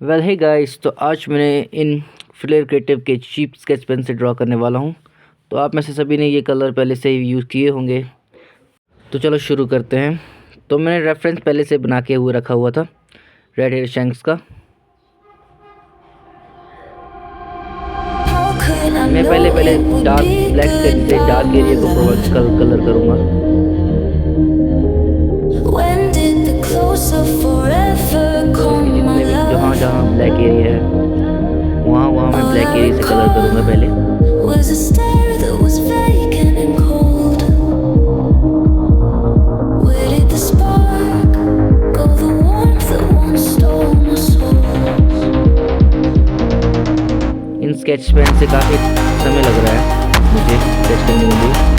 Well hey guys, तो आज मैं इन फ्लेयर क्रिएटिव के चीप स्केच पेन से ड्रॉ करने वाला हूं। तो आप में से सभी ने ये कलर पहले से ही यूज़ किए होंगे। तो चलो शुरू करते हैं। तो मैंने रेफरेंस पहले से बना के हुए रखा हुआ था रेड हेयर शैंक्स का। मैं पहले डार्क ब्लैक पेन से डार्क एरिया को कलर करूँगा। जहाँ ब्लैक एरिया है वहाँ मैं ब्लैक एरिया से कलर करूँगा पहले। इन स्केच पेन से काफ़ी समय लग रहा है मुझे स्केच करने में भी।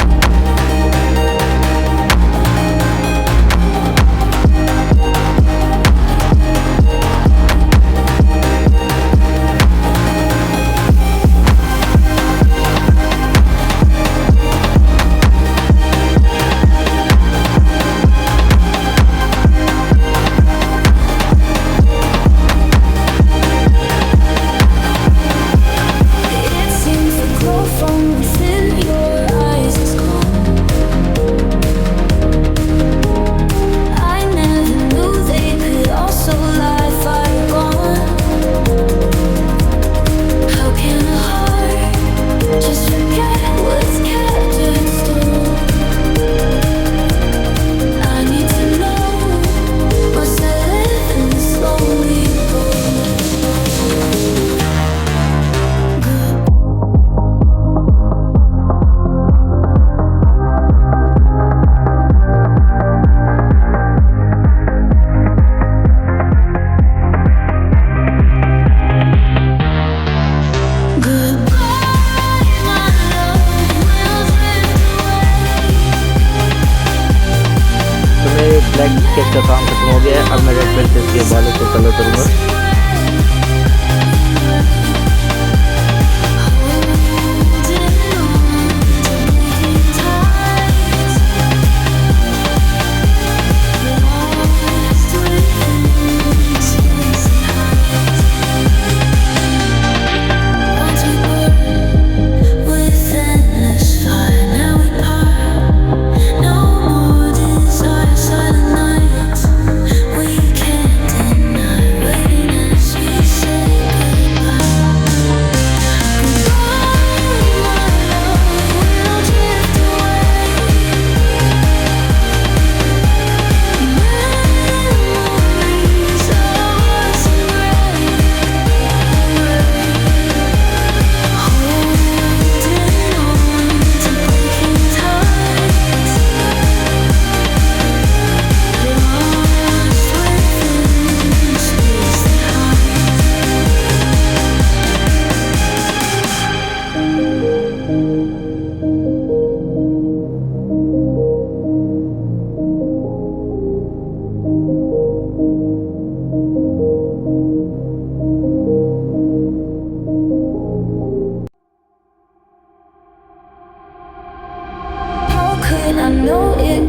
ब्लैक स्केच का काम खत्म हो गया है। अब मैं रेड पेन से इसके बालों को कलर करूँगा।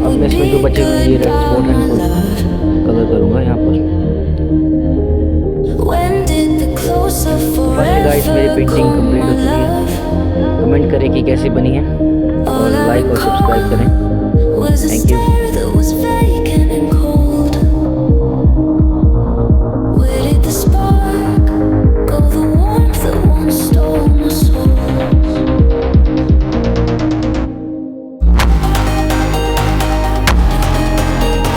अब मैं इसमें जो बचे हुए ये रेड स्पॉट है इनको कलर करूँगा यहाँ पर। फाइनली गाइस, मेरी पेंटिंग कंप्लीट हो चुकी है। कमेंट करें कि कैसी बनी है और लाइक और सब्सक्राइब करें। Thank you.